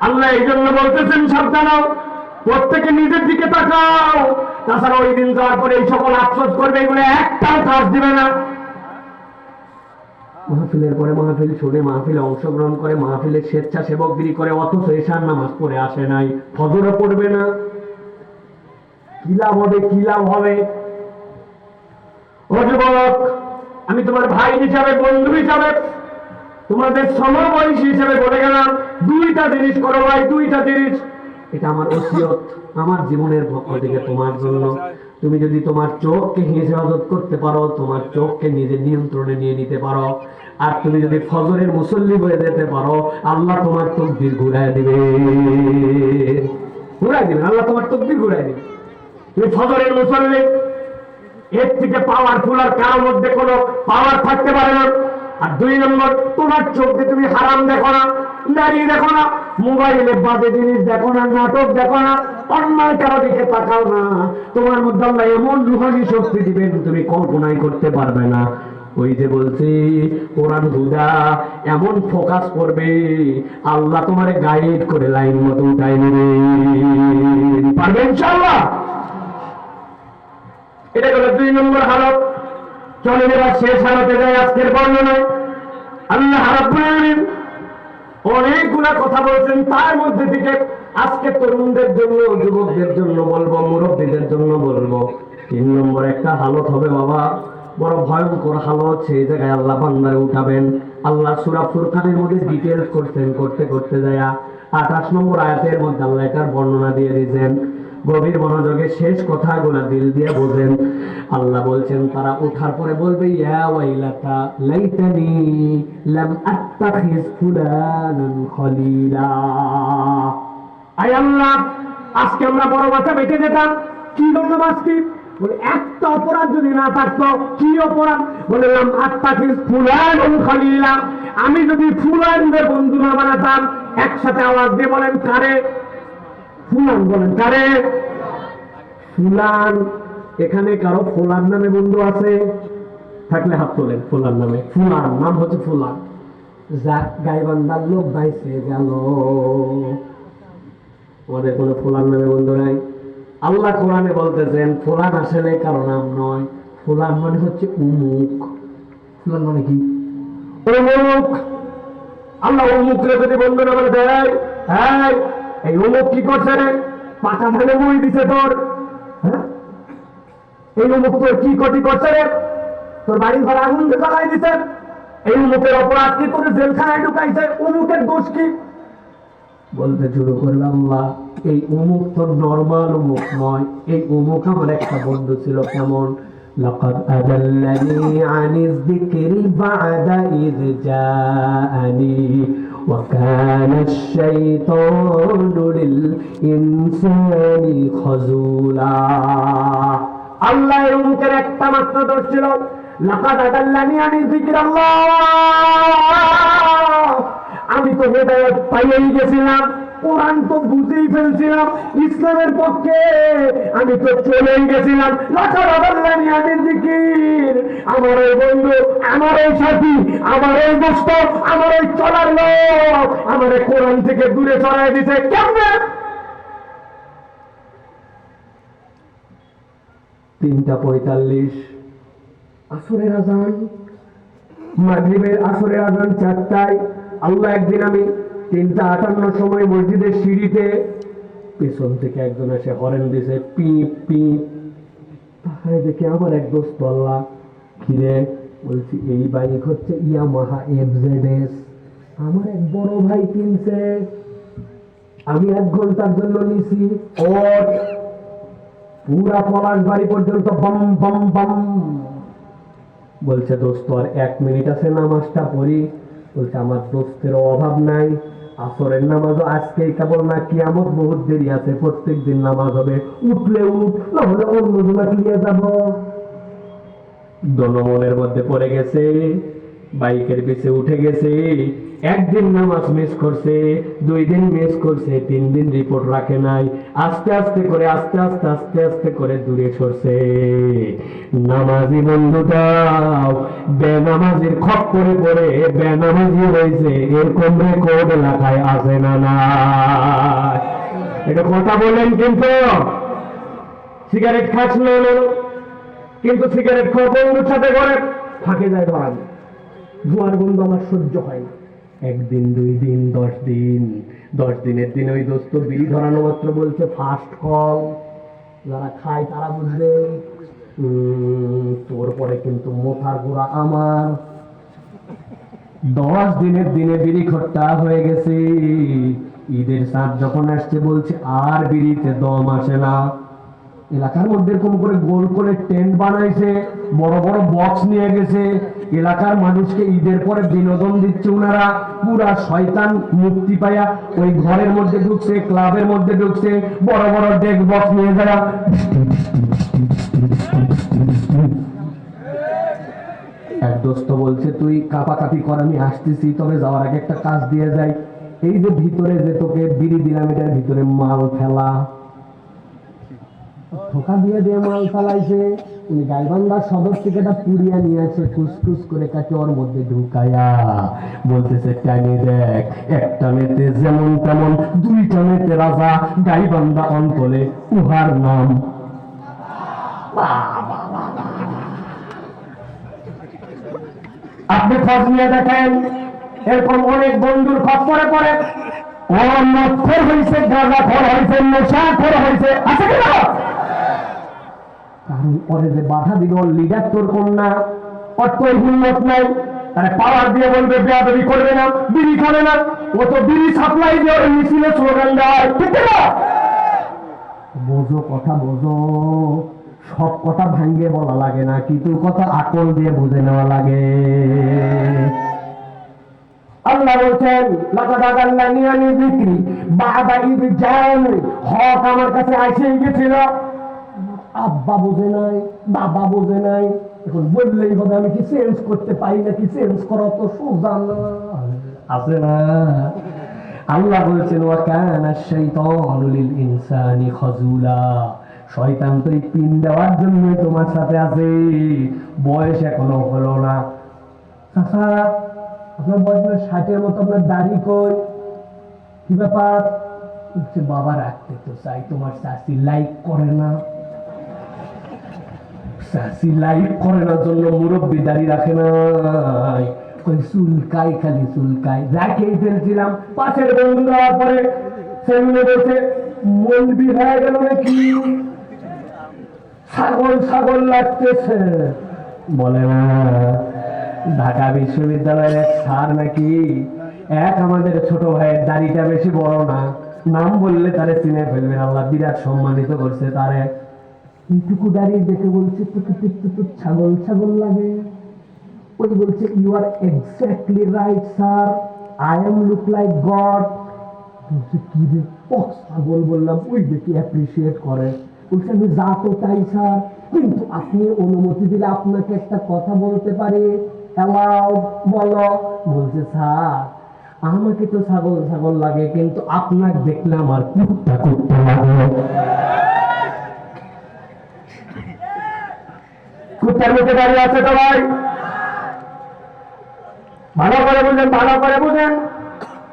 আল্লাহ এই জন্য বলতেছেন সাবধান হও, প্রত্যেকে নিজের দিকে তাকাও। তাছাড়া ওই দিন যাওয়ার পরে এই সকল আফসোস করবে, এগুলো একটাও কাজ দিবে না। মাহফিলের পরে মাহফিল শুনে, মাহফিলে অংশগ্রহণ করে, মাহফিলে স্বেচ্ছাসেবকগিরি করে, অথচ এশার নামাজ পড়ে আসে নাই, ফজরও পড়বে না। কি লাভ হবে, কি লাভ হবে? ও যুবক, আমি তোমার ভাই হিসাবে, বন্ধু হিসাবে, তোমাদের সমবয়সী হিসেবে বলে গেলাম, দুইটা জিনিস করো ভাই, দুইটা জিনিস। এটা আমার ওসিয়ত, আমার জীবনের পক্ষ থেকে তোমার জন্য। তুমি যদি তোমার চোখকে হেফাজত করতে পারো, তোমার চোখকে নিজের নিয়ন্ত্রণে নিয়ে নিতে পারো, আর তুমি যদি ফজরের মুসল্লি হয়ে যেতে পারো, আল্লাহ তোমার তকদির ঘুরায় দিবে, ঘুরায় দিবেন, আল্লাহ তোমার তকদির ঘুরায় দিবে। তুমি ফজরের মুসল্লি, এর থেকে পাওয়ারফুল আর কারোর মধ্যে কোনো পাওয়ার থাকতে পারে না। আর দুই নম্বর, তোমার চোখে তুমি হারাম দেখো না, নারী দেখো না, মোবাইলে বাজে জিনিস দেখো না, নাটক দেখো না, অন্যায় কারো দিকে তাকাও না। তোমার মধ্যে আল্লাহ এমন রুহানি শক্তি দিবেন, তুমি কল্পনাই করতে পারবে না। ওই যে বলছি, কোরআন হুদা এমন ফোকাস করবে, আল্লাহ তোমার গাইড করে লাইন মতো উঠাই নেবে। পারবে ইনশাআল্লাহ। এটা হলো দুই নম্বর হালত। চলে এবার শেষ হালতে যায় আজকের বর্ণনায়। আল্লাহ রাব্বুল আলামিন অনেকগুলা কথা বলছেন, তার মধ্যে থেকে আজকে তরুণদের জন্য, যুবকদের জন্য বলবো, মুরব্বীদের জন্য বলবো, 3 নম্বর একটা হালত হবে বাবা, বড় ভয়ঙ্কর হালত। সেই জায়গায় আল্লাহ বান্দারে উঠাবেন। আল্লাহ সূরা ফুরকানের মধ্যে ডিটেইলস করতেন, করতে করতে যায় 28 নম্বর আয়াতের মধ্যে আল্লাহ এটার বর্ণনা দিয়ে দিয়েছেন। গভীর মনোযোগে শেষ কথাগুলো দিল দিয়ে বোঝেন। আল্লাহ বলছেন, তারা ওঠার পরে বলবে, ইয়া ওয়াইলাতা লাইতানি লাম আত্তাখিজ ফুলানান খলিলা। আয় আল্লাহ, আজকে আমরা বড় বাচ্চা বেঁচে যেতাম। কি জন্য বাঁচতি? বলে একটা অপরাধ যদি না থাকতো। কি অপরাধ? বলে লাম আত্তাখিজ ফুলানান খলিলা, আমি যদি ফুলানদের বন্ধু না বানাতাম। একসাথে আওয়াজ দিয়ে বলেন, কারে? ফুলান বলেন, কারে? ফুলান। এখানে কারো ফুলান নামে বন্ধু আছে? থাকলে হাত তোলেন। ফুলান নামে, ফুলান নাম হচ্ছে ফুলান, যাক গাইবান্ধার লোক বাইসে গেল। আমাদের কোনো ফুলান নামে বন্ধু নাই। আল্লাহ কোরআনে বলতেছেন, ফুলান আসলে কারো নাম নয়, ফুলান মানে হচ্ছে উমুক। ফুলান মানে কি? উমুক। আল্লাহ উমুকরে যদি বন্ধু না বলে দেয়, হ্যাঁ এই অমুক কি করছে রে? পাকা ধানে মুড়ি দিছে তোর। হ্যাঁ, এই অমুক তোর কি ক্ষতি করছে রে? তোর বাড়ি ঘর আগুন জ্বালাই দিছে। এই অমুকের অপরাধ কি? তোর জেলখানায় ঢুকাইছে। অমুকের দোষ কি? বলতে শুরু করবে আল্লাহ, এই অমুক তোর নরমাল অমুক নয়, এই অমুক আমার একটা বন্ধু ছিল। কেমন? লাকাদ আদাল্লানি আনিয যিকরি বা'দা ইয জাআনি ওয়া কানা আশ-শাইতানু লিল-ইনসানি খাযুলা। আল্লাহর অমুকের একটা মাত্র দোষ ছিল, লাকাদ আদাল্লানি আনিয যিকরি। আল্লাহ, আমি তো হেদায়েত পাইয়েই গেছিলাম, কোরআন তো বুঝেই ফেলছিলাম, ইসলামের পক্ষে আমি তো চলেই গেছিলাম। লাকাদ আদাল্লানি আনিয যিকর, আমার এই বন্ধু, আমার এই সাথী, আমার এই দোস্ত, আমার এই চলার লোক আমার কোরআন থেকে দূরে সরাই দিছে। কেমনে? 3:45 আসরের আজান, মাগরিবের আসরের আজান 4টায়। আল্লাহ একদিন আমি 3:58 সময় মসজিদের সিঁড়িতে পেছন থেকে একজন এসে হরেন দিছে, পিপ পিপ। তাকায় দেখে আমার এক দোস্ত, আল্লাহ ঘিরে। বলছি, এই বাইক হচ্ছে ইয়ামাহা FZS, আমার এক বড় ভাই কিনছে, আমি 1 ঘন্টার জন্য নিছি। ওর পুরা পলাশ বাড়ি পর্যন্ত বম বম বম। বলছে, দোস্ত আর 1 মিনিট আছে, নামাজটা পড়ি। বলছে, আমার দোস্তের অভাব নাই, আসরের নামাজও আজকেই কেবল না, কিয়ামত বহুত দেরি আছে, প্রত্যেক দিন নামাজ হবে, উঠলে উঠ, না হলে অন্য জুমা নিয়ে যাব। জনমনের মধ্যে পড়ে গেছে, বাইকের পিছে উঠে গেছে, একদিন নামাজ মিস করছে, 2 দিন মিস করছে, 3 দিন রিপোর্ট রাখে নাই, আস্তে আস্তে করে আস্তে আস্তে করে দূরে সরছে। নামাজি বন্ধুটাও বেনামাজির খপ্পরে পড়ে বেনামাজি হয়েছে, এরকম রেকর্ড এলাকায় আছে না না? এটা কথা বলেন। কিন্তু সিগারেট খাস না, কিন্তু সিগারেট খাওয়া বন্ধুর সাথে করে ফাঁকে যায় ধরান, ধোঁয়ার গন্ধ আমার সহ্য হয় না। 1 দিন 2 দিন 10 দিন, 10 দিনের দিন ওই দোস্ত বিড়ি ধরানো মাত্র বলছে ফার্স্ট কল। যারা খায় তারা বুঝবে তোর পরে কিন্তু মোথার গোড়া আমার। 10 দিনের দিনে বিড়ি খট্টা হয়ে গেছে। ঈদের চাঁদ যখন আসছে বলছে আর বিড়িতে দম আসে না। এলাকার মধ্যে এরকম করে গোল করে টেন্ট বানাইছে, বড় বড় বক্স নিয়ে গেছে, এলাকার মানুষকে ঈদের পরে বিনোদন দিচ্ছে। ওনারা পুরা শয়তান মুক্তি পায়া ওই ঘরের মধ্যে ঢুকছে, ক্লাবের মধ্যে ঢুকছে, বড় বড় ডেক বক্স নিয়ে যারা এক দোস্ত বলছে তুই কাপাকাপি কর, আমি আসতেছি, তবে যাওয়ার আগে একটা কাজ দিয়ে যাই। এই যে ভিতরে যে তোকে বিড়ি দিলাম, এটার ভিতরে মাল ফেলা। ধোকা দিয়ে দিয়ে মাল ফেলাইছে। উনি গাইবান্ধা সদর থেকে একটা পুড়িয়া নিয়ে আসে, খুসখুস করে কাছে ওর মধ্যে ঢুকাইয়া বলতেছে টানে দেখ, একটা মেতে যেমন তেমন, 2টা মেতে রাজা, গাইবান্ধা অঞ্চলে উহার নাম। আপনি খোঁজ নিয়ে দেখেন, এরকম অনেক বন্ধুর খপ্পরে পড়ে ও মৎখর হয়েছে, গাঁজাখোর হয়েছে, নেশাখোর হয়েছে, আছে কিনা? কারণ ওরে যে বাধা দিল লিডার তোর কন্যা, ওর তো হিম্মত নাই, তারা পাওয়ার দিয়ে বলবে বেয়াদবি করবে না, বিড়ি খাবে না। ও তো বিড়ি সাপ্লাই দিয়ে ওর মিছিলে স্লোগান দেয়, ঠিক না? বোঝো কথা, বোঝো। সব কথা ভাঙ্গে বলা লাগে না, কিন্তু কথা আকল দিয়ে বুঝে নেওয়া লাগে। আল্লাহ বলছেন লাকাদ আদাল্লানি আনি যিকরি বাদা ইয জাআনি, হক আমার কাছে এসে গেছিল, আব্বা বোঝে নাই, বাবা বোঝে নাই, এখন বললেই হবে। আমি কি চেঞ্জ করতে পারি নাকি? চেঞ্জ করা তো সোজা না, আছে না? আল্লাহ বলছেন ওয়া কানা শাইতানু লিল ইনসানি খাজুলা, শয়তান তো এই পিন দেওয়ার জন্য তোমার সাথে আছে, বয়স এখনো হলো না। চাচা আপনার বয়স 60-এর মতো, আপনার দাড়ি কই? কি ব্যাপার? বলছে বাবা রাখতে তো চাই, তোমার চাচি লাইক করে না। চাচি লাইক করে না জন্য মুরব্বী দাড়ি রাখে নাই, ওই চুলকাই, খালি চুলকাই, রাখেই ফেলছিলাম। পাশের বন্ধু দেওয়ার পরে সেগুলো বলছে মলবি হয়ে গেল নাকি, ছাগল ছাগল লাগতেছে। বলে না ঢাকা বিশ্ববিদ্যালয়ের এক স্যার নাকি এক আমাদের ছোট ভাইয়ের দাড়িটা বেশি বড় না, নাম বললে তারে চিনে ফেলবেন, আল্লাহ বিরাট সম্মানিত করছে তারে। এইটুকু দাঁড়িয়ে দেখে বলছে তোকে দেখতে তো ছাগল ছাগল লাগে। ওই বলছে you are exactly right sir, I am look like God. বলছে কি রে, ছাগল বললাম, ওই দেখি অ্যাপ্রিসিয়েট করে। বলছে আমি যা তো তাই স্যার, কিন্তু আপনি অনুমতি দিলে আপনাকে একটা কথা বলতে পারি, অ্যালাউড, বলো। বলছে স্যার আমাকে তো ছাগল ছাগল লাগে, কিন্তু আপনাকে দেখলে আমার কুত্তা কুত্তা লাগে। কুত্তার মুখে দাঁড়িয়ে আছে তো ভাই, ভালো করে বুঝেন, ভালো করে বুঝেন,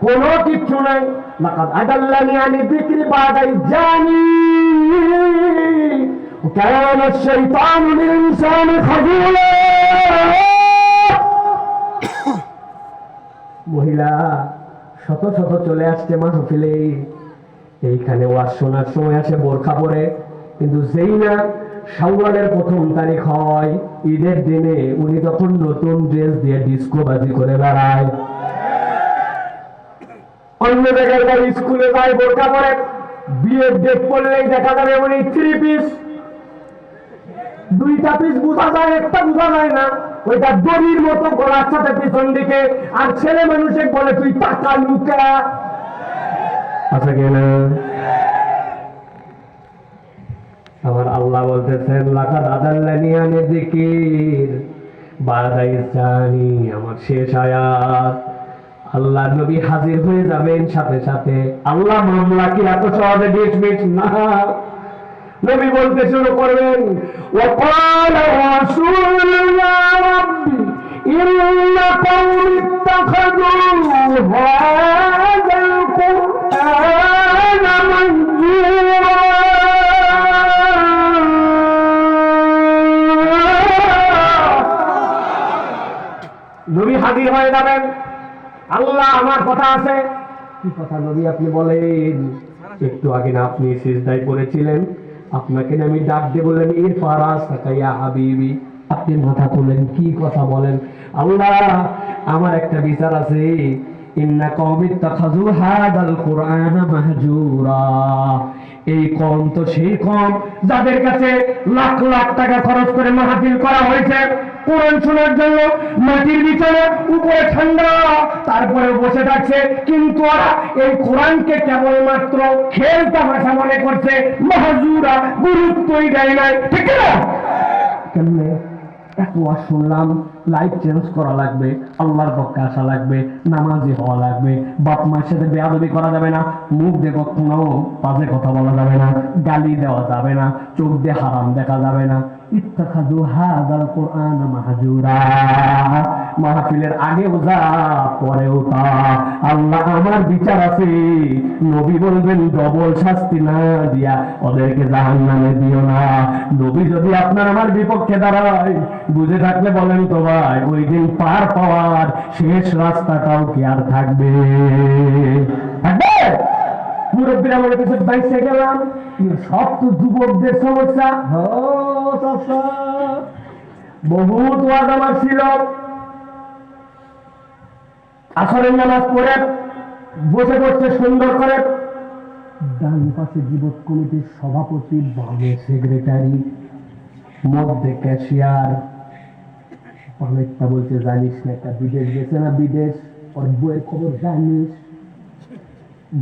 কোনো কিচ্ছু নাই। লাকাদ আদাল্লানি আনি যিকরি বাদা ইয জাআনি ওয়া কানা আশ-শাইতানু লিল ইনসানি খাজুলা। মহিলা শত শত চলে আসছে মাহফিলে, এইখানে ওয়াজ শোনার সময় আসে বোরখা পরে, কিন্তু যেই না শাওয়ালের 1ম তারিখ হয়, ঈদের দিনে উনি তখন নতুন ড্রেস দিয়ে ডিস্কো বাজি করে বেড়ায়। অন্য জায়গায় স্কুলে যায় বোরখা পরে, বিয়ের ডেট পড়লেই দেখা যাবে উনি 3 পিস, 2টা পিস বোঝা যায়, একটা বোঝা যায় না, ওইটা দড়ির মতো গলার সাথে পিছন দিকে। আর ছেলে মানুষে বলে তুই টাকা লুকা, আছে কিনা? আমার আল্লাহ বলতেছেন লাকাদ আদাল্লানি আনি যিকির বাদাই জানি আমার শেষ আয়াত। আল্লাহ নবী হাজির হয়ে যাবেন সাথে সাথে। আল্লাহ মামলা কি এত সহজে ডিসমিস না, নবী বলতে শুরু করবেন وقال رسول يا ربي إن قوم اتخذوا هذا القرآن مهجورا নবী হাজির হয়ে যাবেন। আল্লাহ আমার কথা আছে। কি কথা নবী আপনি বলেন? একটু আগে না আপনি সিজদায় পড়েছিলেন, আপনাকে আমি ডাক দিয়ে বললেন ইরফা রাসাকা ইয়া হাবিবি, আপনি মাথা তোলেন, কি কথা বলেন? আল্লাহ আমার একটা বিচার আছে, ইন্না কওমি ইত্তাখাযু হাযাল কুরআনা মাহজুরা। এই কওম তো সেই কওম যাদের কাছে লাখ লাখ টাকা খরচ করে মাহফিল করা হয়েছে কোরআন শোনার জন্য, মাটির ভিতরে উপরে ঠান্ডা, তারপরে বসে থাকছে, কিন্তু ওরা এই কোরআনকে কেবলমাত্র খেল তামাশা মনে করছে, মাহজুরা, গুরুত্বই দেয় নাই। ঠিক না? কেমনে এত ওয়াজ শুনলাম, লাইফ চেঞ্জ করা লাগবে, আল্লাহর পক্ষে আসা লাগবে, নামাজি হওয়া লাগবে, বাপ মায়ের সাথে বেয়াদবি করা যাবে না, মুখ দিয়ে কখনো বাজে কথা বলা যাবে না, গালি দেওয়া যাবে না, চোখ দিয়ে হারাম দেখা যাবে না। ইত্তাখাযু হাযাল কুরআনা মাহজুরা। মাহফিলের আগেও যা পরেও তা। আল্লাহ আমার বিচার আছে। নবী বলবেন ডবল শাস্তি না দিয়া ওদেরকে জাহান্নামে দিও না। নবী যদি আপনার আমার বিপক্ষে দাঁড়ায়, বুঝে থাকলে বলেন তো ভাই, ওই দিন পার পাওয়ার শেষ রাস্তাটাও কি আর থাকবে? থাকবে? মুরব্বীরা বলে কিছু বাইসে গেলাম, সব তো যুবকদের সমস্যা। বহুত ওয়াজ আমার ছিল, আসরের নামাজ পড়ে বসে বসে সুন্দর করে, ডান পাশে যুবক কমিটির সভাপতি, বামে সেক্রেটারি, মধ্যে ক্যাশিয়ার। অনেকটা বলছে জানিস না একটা বিদেশ গেছে না, বিদেশ ওর বইয়ের খবর জানিস।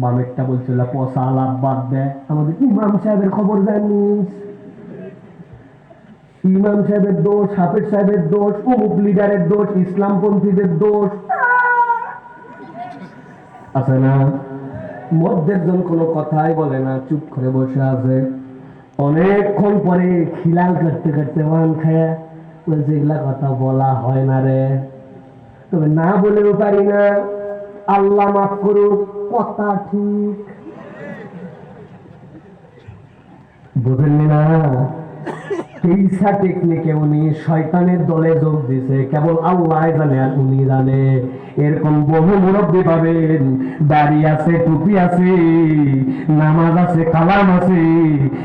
বামেরটা বলছিল পচা আলাপ বাদ দেয়, আমাদের ইমাম সাহেবের খবর জানিস। ইমাম সাহেবের দোষ, হাফেজ সাহেবের দোষ, অমুক লিডারের দোষ, ইসলামপন্থীদের দোষ আছে না? মধ্যের জন কোনো কথাই বলে না, চুপ করে বসে আছে। অনেকক্ষণ পরে খিলাল করতে করতে মান খায় বলছে এগুলা কথা বলা হয় না রে, তবে না বলেও পারি না, আল্লাহ মাফ করুক, কথা ঠিক। বুঝেননি না? হিংসা টেকনিকে উনি শয়তানের দলে যোগ দিছে, কেবল আল্লাহ জানে আর উনি জানে। এরকম বহু মুরব্বী পাবেন, দাড়ি আছে, টুপি আছে, নামাজ আছে, কালাম আছে,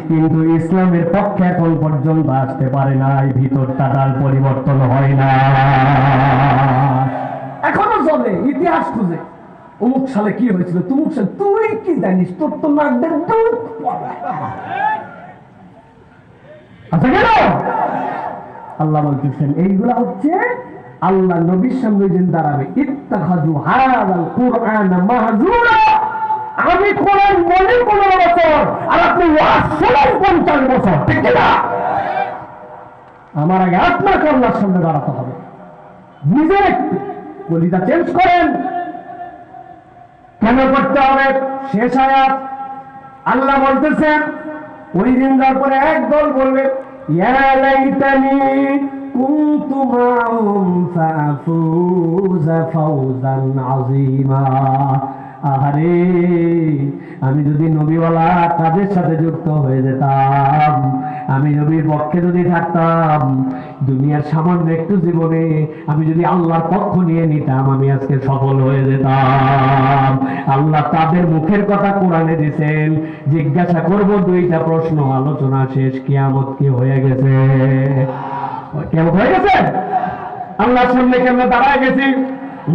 কিন্তু ইসলামের পক্ষে এখন পর্যন্ত আসতে পারে নাই, ভিতরটা তার পরিবর্তন হয় না। এখনো চলে ইতিহাস খুঁজে, অমুক সালে কি হয়েছিল, তুমুক সালে, তুই কি জানিস, তোর তো নাকদের দুধ আচ্ছা কেন? আল্লাহ বলতেছেন এইগুলা হচ্ছে আল্লাহ নবীর সামনে যেন দাঁড়াবে। ইত্তাখাযু হাযাল কুরআনা মাহজুরা। আমি কোরআন বলি 15 বছর আর আপনি ওয়াজ শোনেন 50 বছর, ঠিক না? আমার আগে আপনাকে আল্লাহর সামনে দাঁড়াতে হবে। নিজের একটু কলিজা চেঞ্জ করেন। কেন করতে হবে? শেষ আয়াত আল্লাহ বলতেছেন, ওই দিন যাওয়ার পরে একদল বলবে ইয়া লাইতানি কুনতু মাহুম ফাফুযা ফাওজান আযীমা। আহারে, আমি যদি নবীওয়ালা কাজের সাথে যুক্ত হয়ে যেতাম, আমি নবীর পক্ষে যদি থাকতাম, দুনিয়ার সামান্য একটু জীবনে আমি যদি আল্লাহর পক্ষ নিয়ে নিতাম, আমি আজকে সফল হয়ে যেতাম। আল্লাহ তাদের মুখের কথা কোরআনে দিয়েছেন। জিজ্ঞাসা করব দুইটা প্রশ্ন, আলোচনা শেষ, কিয়ামত কি হয়ে গেছে? কিয়ামত হয়ে গেছে? আল্লাহর সামনে কেমনে দাঁড়ায় গেছি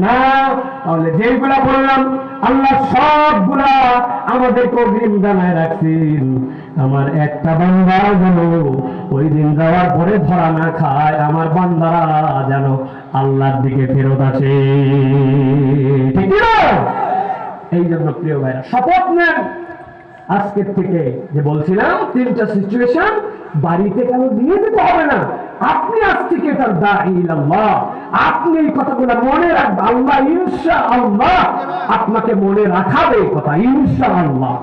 না? তাহলে যেগুলা বললাম আল্লাহ সবগুলা আমাদেরকে অগ্রিম জানায় রাখছেন। আমার একটা বান্দা যেন ওই দিন যাওয়ার পরে ধরা না খায়, আমার বান্দারা যেন আল্লাহর দিকে ফেরত আসে, ঠিক না? এই জন্য প্রিয় ভাইরা শপথ নেন আজকের থেকে, যে বলছিলাম 3টা সিচুয়েশন বাড়িতে কেন নিয়ে যেতে হবে না, আপনি আজ থেকে এটার দাঈ ইলাল্লাহ। আপনি এই কথাগুলো মনে রাখবেন, আল্লাহ ইনশাআল্লাহ আপনাকে মনে রাখাবে এই কথা, ইনশাআল্লাহ।